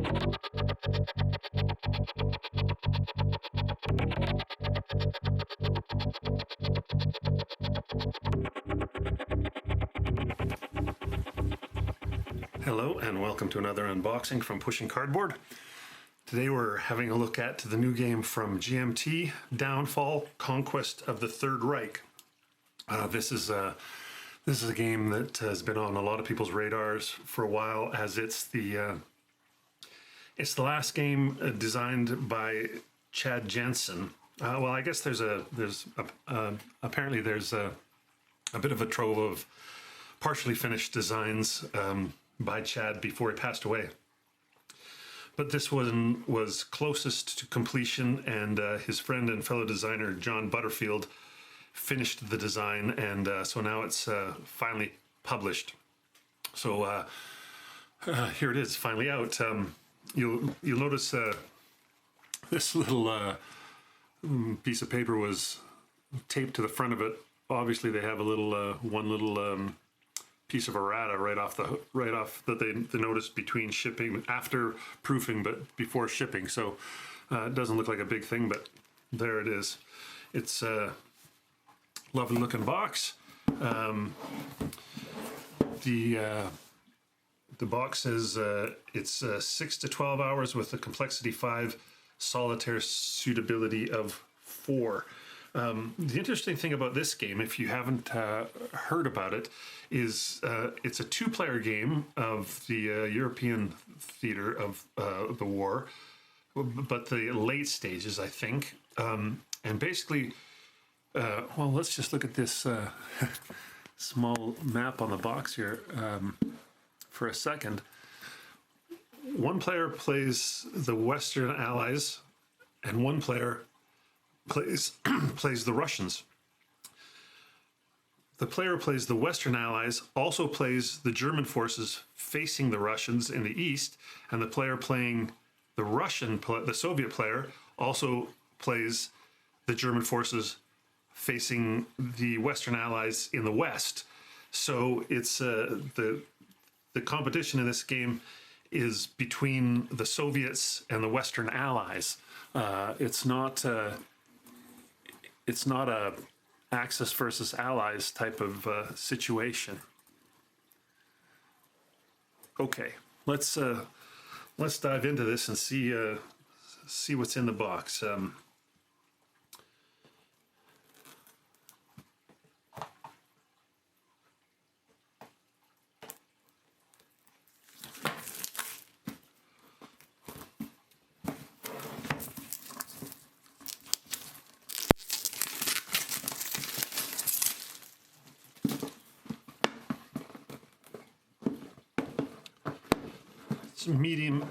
Hello and welcome to another unboxing from Pushing Cardboard. Today we're having a look at the new game from GMT, Downfall: Conquest of the Third Reich. This is a game that has been on a lot of people's radars for a while, as it's the last game designed by Chad Jensen. Well, I guess apparently there's a bit of a trove of partially finished designs by Chad before he passed away. But this one was closest to completion, and his friend and fellow designer John Butterfield finished the design, and so now it's finally published. So here it is, finally out. You'll notice this little piece of paper was taped to the front of it. Obviously, they have a little one little piece of errata right off that they noticed between shipping, after proofing but before shipping. So it doesn't look like a big thing, but there it is. It's a lovely looking box. The box says it's 6 to 12 hours with a complexity 5, solitaire suitability of 4. The interesting thing about this game, if you haven't heard about it, is it's a 2-player game of the European theater of the war, but the late stages, I think. And basically, well, let's just look at this small map on the box here for a second. One player plays the Western Allies, and one player plays the Russians. The player who plays the Western Allies also plays the German forces facing the Russians in the east, and the player playing the Soviet player also plays the German forces facing the Western Allies in the west. So it's the competition in this game is between the Soviets and the Western Allies. It's not a Axis versus Allies type of situation. Okay, let's dive into this and see what's in the box.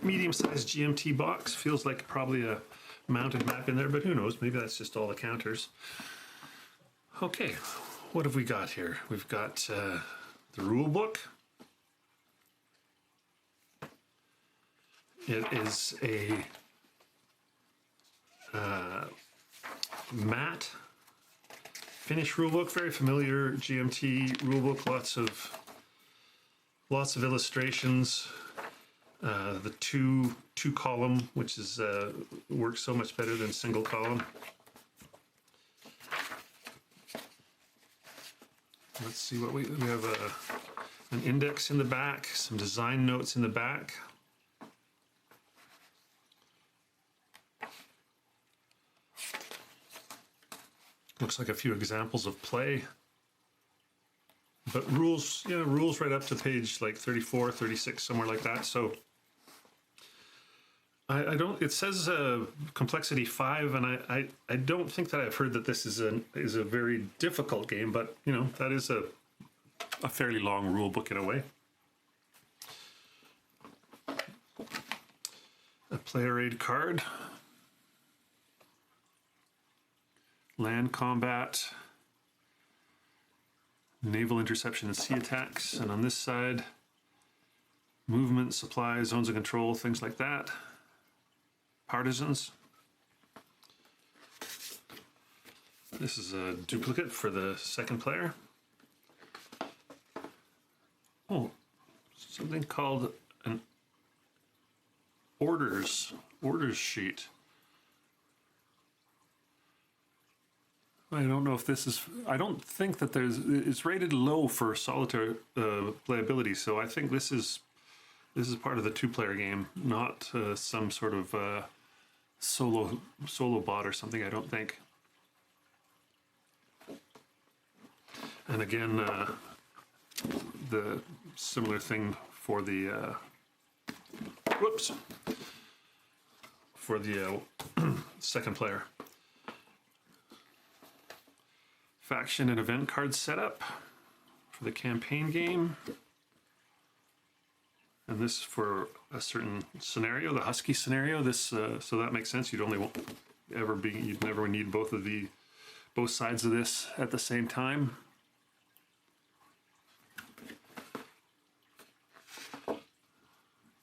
Medium-sized GMT box. Feels like probably a mounted map in there, but who knows? Maybe that's just all the counters. Okay, what have we got here? We've got the rule book. It is a matte finish rulebook, very familiar GMT rulebook. Lots of illustrations. The two column, which is works so much better than single column. Let's see what we have. An index in the back, some design notes in the back. Looks like a few examples of play. But rules right up to page like 34, 36, somewhere like that. So I don't. It says complexity 5, and I don't think that I've heard that this is a very difficult game. But that is a fairly long rule book in a way. A player aid card. Land combat. Naval interception and sea attacks, and on this side, movement, supply, zones of control, things like that. Partisans. This is a duplicate for the second player. Oh, something called an orders sheet. I don't know if this is, I don't think that it's rated low for solitaire playability, so I think this is part of the two-player game, not some sort of solo bot or something, I don't think. And again, the similar thing for the second player. Faction and event card setup for the campaign game. And this is for a certain scenario, the Husky scenario. This so that makes sense. You'd never need both sides of this at the same time.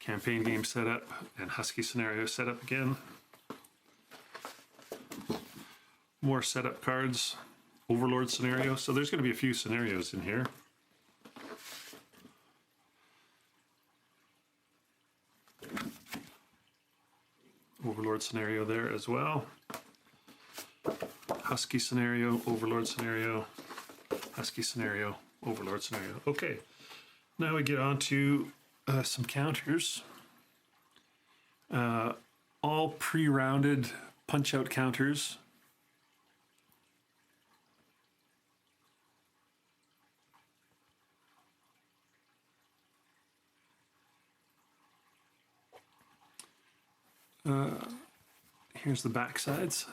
Campaign game setup and Husky scenario setup again. More setup cards. Overlord scenario. So there's going to be a few scenarios in here. Overlord scenario there as well. Husky scenario, Overlord scenario, Husky scenario, Overlord scenario. Okay, now we get on to some counters. All pre-rounded punch-out counters. Here's the back sides.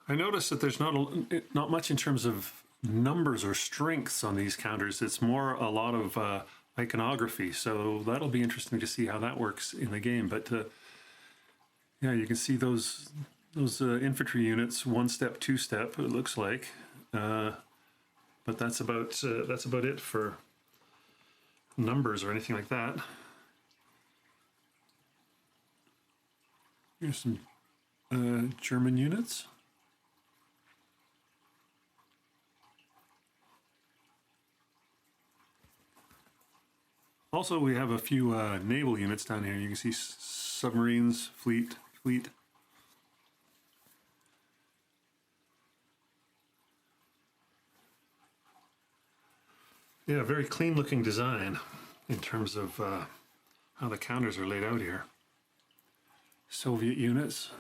I noticed that there's not much in terms of numbers or strengths on these counters. It's more a lot of iconography, so that'll be interesting to see how that works in the game. But yeah, you can see those infantry units, one step, two step. It looks like, but that's about it for numbers or anything like that. Here's some German units. Also, we have a few naval units down here. You can see submarines, fleet. Yeah, very clean looking design in terms of how the counters are laid out here. Soviet units.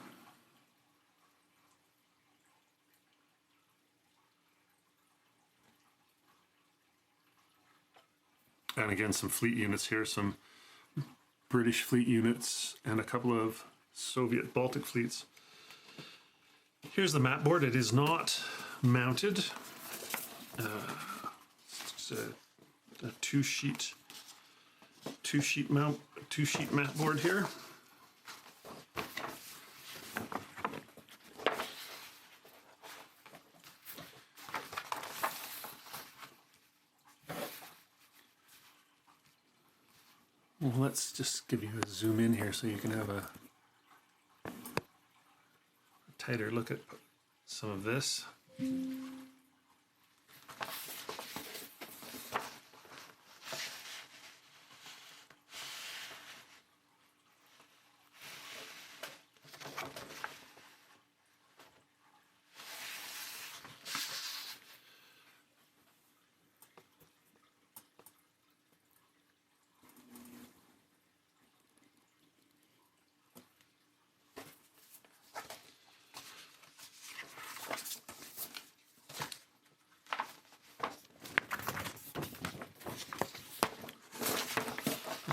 And again, some fleet units here, some British fleet units and a couple of Soviet Baltic fleets. Here's the map board. It is not mounted. It's a two-sheet map board here. Well, let's just give you a zoom in here so you can have a tighter look at some of this.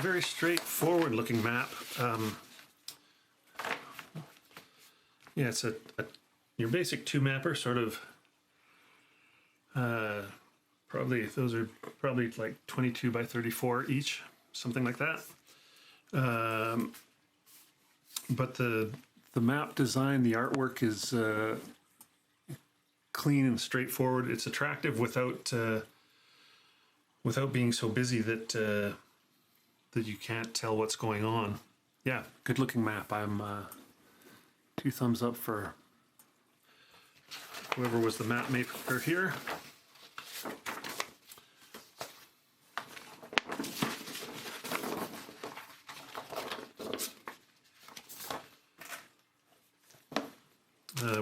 Very straightforward looking map. Yeah, it's your basic two mapper sort of. Those are probably like 22 by 34 each, something like that. But the map design, the artwork is clean and straightforward. It's attractive without being so busy that you can't tell what's going on. Yeah, good looking map. I'm 2 thumbs up for whoever was the map maker here.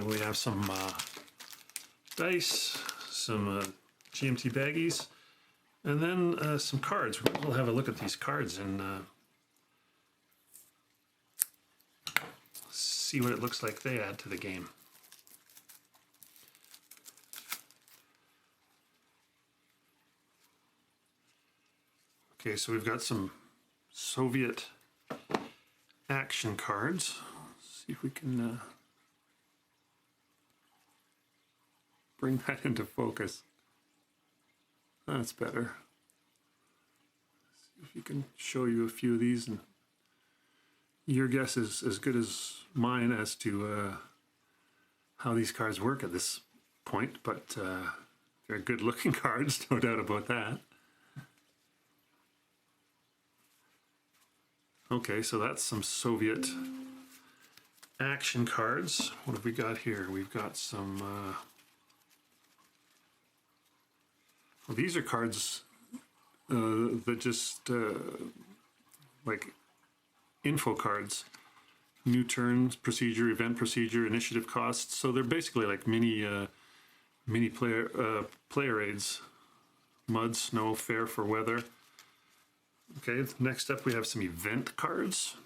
We have some dice, some GMT baggies, and then some cards. We'll have a look at these cards and see what it looks like they add to the game. Okay, so we've got some Soviet action cards. Let's see if we can bring that into focus. That's better. See if you can show you a few of these, and your guess is as good as mine as to how these cards work at this point, but they're good looking cards, no doubt about that. Okay, so that's some Soviet action cards. What have we got here? We've got some well, these are cards that just like info cards. New turns, procedure, event procedure, initiative costs. So they're basically like mini player aids. Mud, snow, fair for weather. Okay, next up we have some event cards.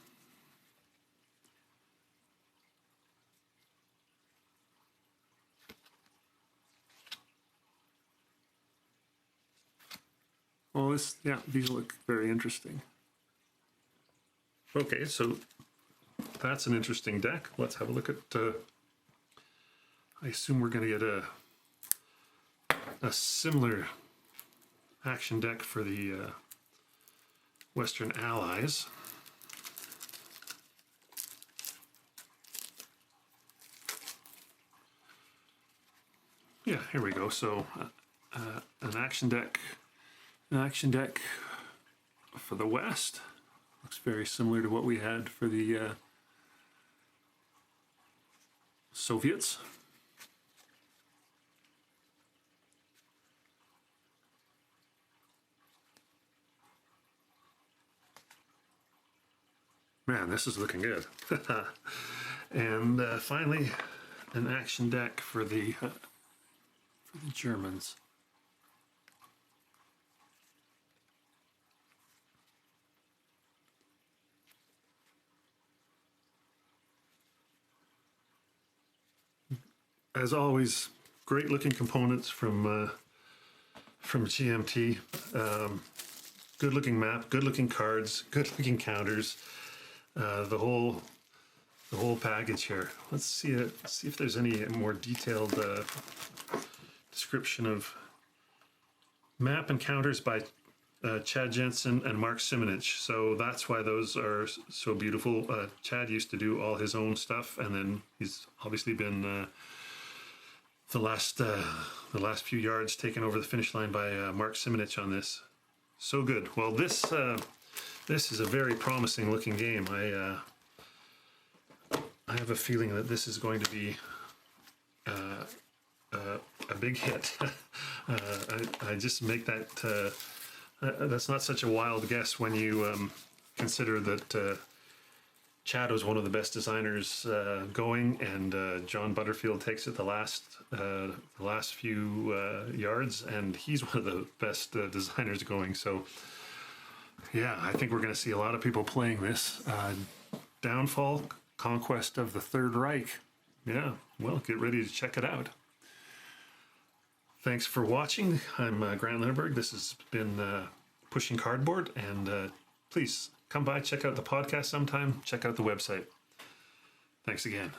Well, yeah, these look very interesting. Okay, so that's an interesting deck. Let's have a look at, I assume we're going to get a similar action deck for the Western Allies. Yeah, here we go. So an action deck for the West. Looks very similar to what we had for the Soviets. Man, this is looking good. And finally, an action deck for the Germans. As always, great looking components from GMT. Good looking map, good looking cards, good looking counters. The whole package here. Let's see if there's any more detailed description of map and counters by Chad Jensen and Mark Simonich. So that's why those are so beautiful. Chad used to do all his own stuff, and then he's obviously been the last few yards taken over the finish line by Mark Simonich on this. So good. Well, this is a very promising looking game. I have a feeling that this is going to be a big hit. I just make that. That's not such a wild guess when you consider that Chad was one of the best designers going, and John Butterfield takes it the last few yards, and he's one of the best designers going. So yeah, I think we're going to see a lot of people playing this. Downfall, Conquest of the Third Reich. Yeah, well, get ready to check it out. Thanks for watching. I'm Grant Lindenberg. This has been Pushing Cardboard, and please come by, check out the podcast sometime, check out the website. Thanks again.